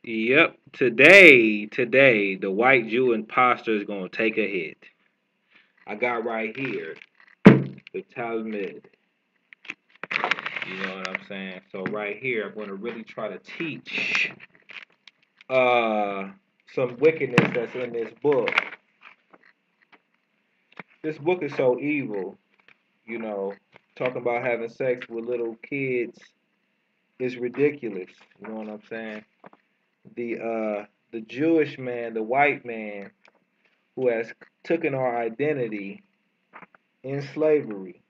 Yep. Today, the white Jew imposter is gonna take a hit. I got right here the Talmud. You know what I'm saying? So right here, I'm gonna really try to teach uh some wickedness that's in this book. This book is so evil, you know. Talking about having sex with little kids is ridiculous. You know what I'm saying? The Jewish man, the white man, who has taken our identity in slavery,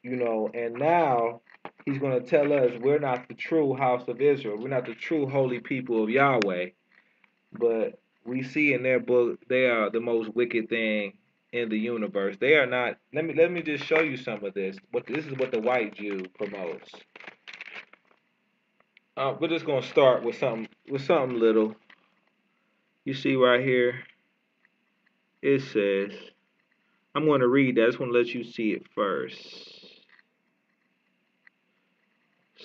you know, and now he's going to tell us we're not the true house of Israel. We're not the true holy people of Yahweh. But we see in their book they are the most wicked thing in the universe. They are not. Let me just show you some of this. What this is what the white Jew promotes. We're just gonna start with something little. You see right here, it says. I'm going to read that. I just want to let you see it first.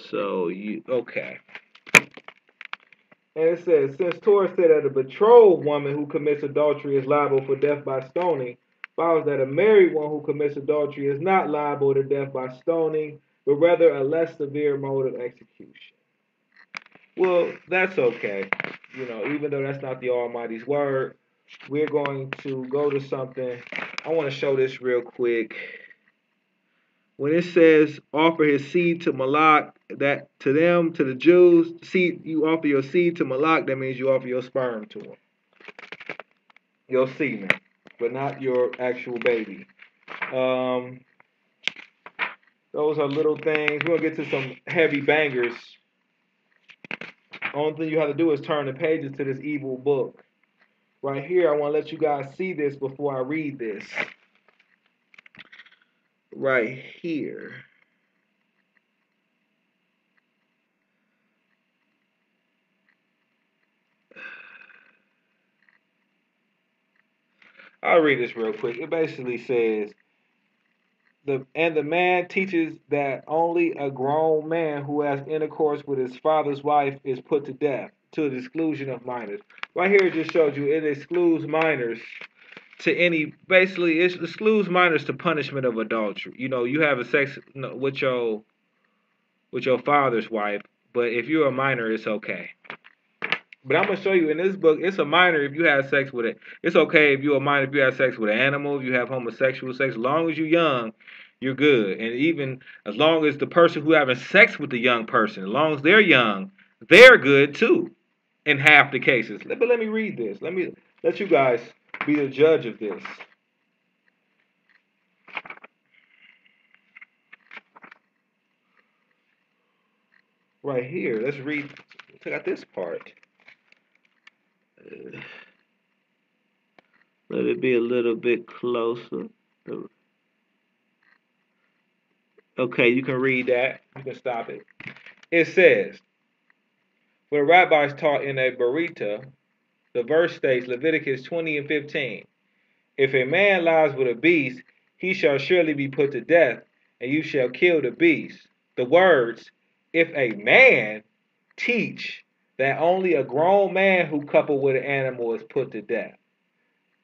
So you okay? And it says, since Torah said that a betrothed woman who commits adultery is liable for death by stoning, follows that a married one who commits adultery is not liable to death by stoning, but rather a less severe mode of execution. Well, that's okay. You know, even though that's not the Almighty's word, we're going to go to something. I want to show this real quick. When it says offer his seed to Malak, that to them, to the Jews, seed you offer your seed to Malak, that means you offer your sperm to him. Your semen, but not your actual baby. Um, those are little things. We'll get to some heavy bangers. Only thing you have to do is turn the pages to this evil book. Right here, I want to let you guys see this before I read this. Right here. I'll read this real quick. It basically says, the man teaches that only a grown man who has intercourse with his father's wife is put to death, to the exclusion of minors. Right here, it just shows you it excludes minors to any. Basically, it excludes minors to punishment of adultery. You know, you have a sex with your father's wife, but if you're a minor, it's okay. But I'm gonna show you in this book, it's a minor if you have sex with it. It's okay if you're a minor if you have sex with an animal, if you have homosexual sex, as long as you're young, you're good. And even as long as the person who having sex with the young person, as long as they're young, they're good too. In half the cases. But let me read this. Let me let you guys be the judge of this. Right here. Let's read. Check out this part. Let it be a little bit closer. Okay, you can read that. You can stop it. It says, where rabbis taught in a Berita, the verse states, Leviticus 20 and 15, if a man lies with a beast, he shall surely be put to death, and you shall kill the beast. The words, if a man, teach that only a grown man who coupled with an animal is put to death,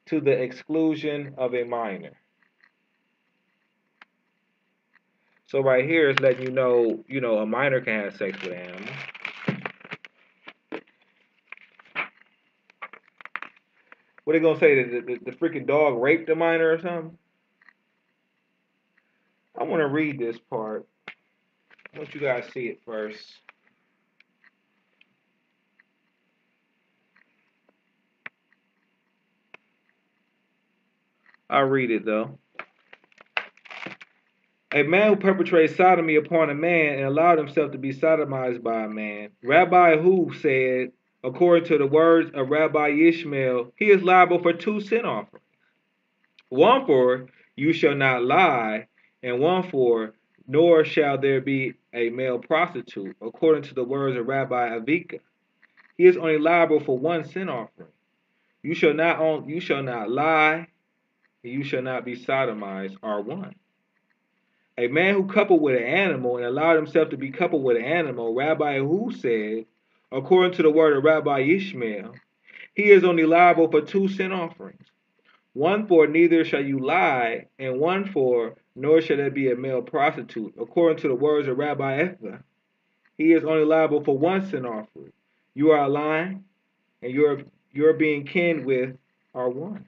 to the exclusion of a minor. So right here is letting you know, a minor can have sex with an animal. What are they gonna say? The freaking dog raped a minor or something? I want to read this part. I want you guys to see it first. I'll read it though. A man who perpetrates sodomy upon a man and allowed himself to be sodomized by a man. Rabbi Hu said, according to the words of Rabbi Ishmael, he is liable for two sin offerings. One for, you shall not lie, and one for, nor shall there be a male prostitute, according to the words of Rabbi Avika. He is only liable for one sin offering. You shall not lie, and you shall not be sodomized are one. A man who coupled with an animal and allowed himself to be coupled with an animal, Rabbi Hu said, according to the word of Rabbi Ishmael, he is only liable for 2 sin offerings. One for neither shall you lie, and one for nor shall there be a male prostitute. According to the words of Rabbi Ethna, he is only liable for 1 sin offering. You are lying, and you're being kin with are one.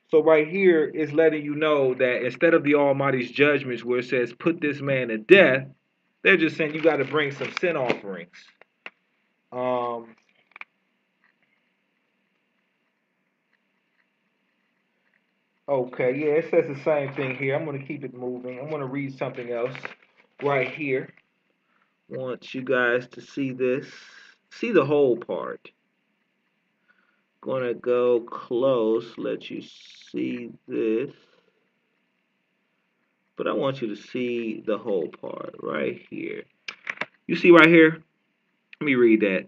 So right here is letting you know that instead of the Almighty's judgments where it says put this man to death, they're just saying you got to bring some sin offerings. Okay, yeah, it says the same thing here. I'm going to keep it moving. I'm going to read something else right here. Want you guys to see this. See the whole part. Going to go close, let you see this. But I want you to see the whole part right here. You see right here? Let me read that.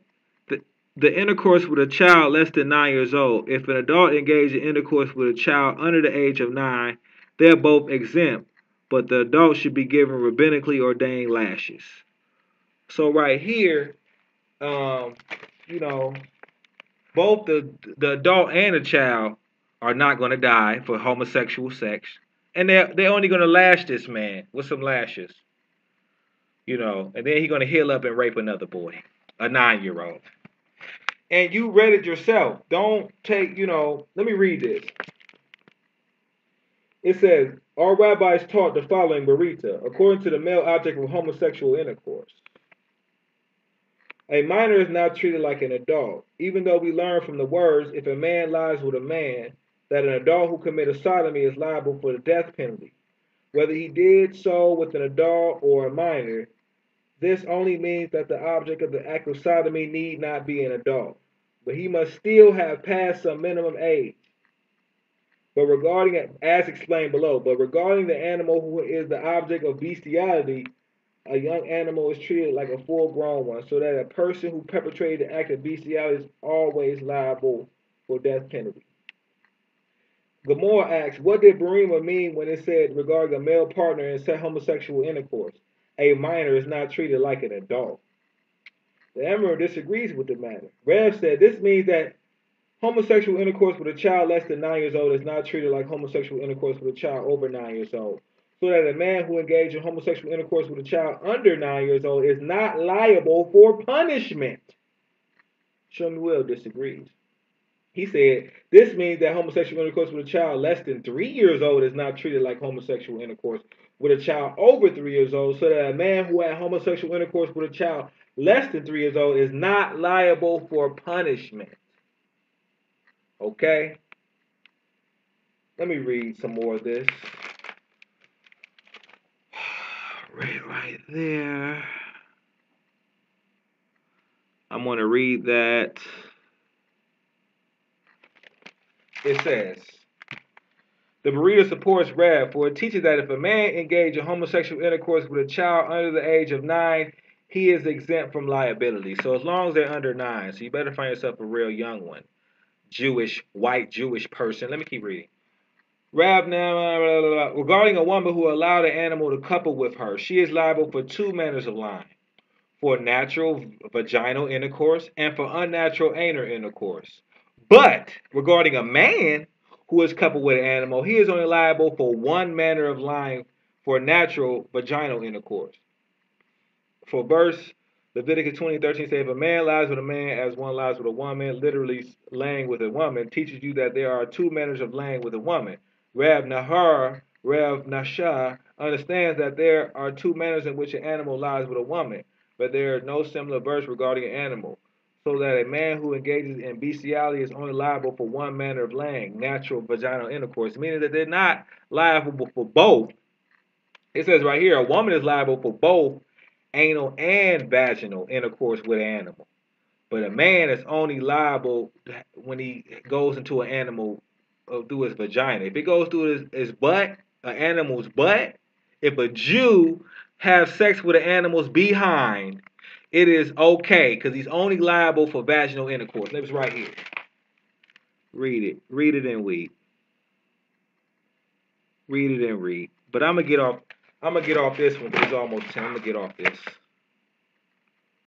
The intercourse with a child less than 9 years old. If an adult engaged in intercourse with a child under the age of 9, they're both exempt, but the adult should be given rabbinically ordained lashes. So right here, you know, both the adult and the child are not going to die for homosexual sex, and they're only going to lash this man with some lashes, and then he's going to heal up and rape another boy, a 9-year-old. And you read it yourself. Don't take, let me read this. It says, our rabbis taught the following Barita, according to the male object of homosexual intercourse. A minor is not treated like an adult, even though we learn from the words, if a man lies with a man, that an adult who committed sodomy is liable for the death penalty. Whether he did so with an adult or a minor, this only means that the object of the act of sodomy need not be an adult, but he must still have passed some minimum age. But as explained below, regarding the animal who is the object of bestiality, a young animal is treated like a full-grown one, so that a person who perpetrated the act of bestiality is always liable for death penalty. Gamora asks, what did Barima mean when it said regarding a male partner in homosexual intercourse? A minor is not treated like an adult. The Emperor disagrees with the matter. Rev said this means that homosexual intercourse with a child less than 9 years old is not treated like homosexual intercourse with a child over 9 years old. So that a man who engaged in homosexual intercourse with a child under 9 years old is not liable for punishment. Shemuel disagrees. He said, this means that homosexual intercourse with a child less than 3 years old is not treated like homosexual intercourse with a child over 3 years old, so that a man who had homosexual intercourse with a child less than 3 years old is not liable for punishment. Okay? Let me read some more of this. Right there. I'm going to read that. It says, the Berita supports Rev, for it teaches that if a man engaged in homosexual intercourse with a child under the age of 9, he is exempt from liability. So as long as they're under 9, so you better find yourself a real young one. White Jewish person. Let me keep reading. Rav now, regarding a woman who allowed an animal to couple with her, she is liable for 2 manners of lying. For natural vaginal intercourse and for unnatural anal intercourse. But regarding a man who is coupled with an animal, he is only liable for 1 manner of lying for natural vaginal intercourse. For verse Leviticus 20:13 says, if a man lies with a man as one lies with a woman, literally laying with a woman, teaches you that there are 2 manners of laying with a woman. Rav Nasha understands that there are 2 manners in which an animal lies with a woman, but there is no similar verse regarding an animal, so that a man who engages in bestiality is only liable for 1 manner of laying, natural vaginal intercourse, meaning that they're not liable for both. It says right here, a woman is liable for both anal and vaginal intercourse with an animal. But a man is only liable when he goes into an animal through his vagina. If it goes through his butt, an animal's butt, if a Jew has sex with an animal's behind, it is okay because he's only liable for vaginal intercourse. It's right here. Read it. Read it and read. Read it and read. But I'm gonna get off this one because it's almost 10. I'm gonna get off this.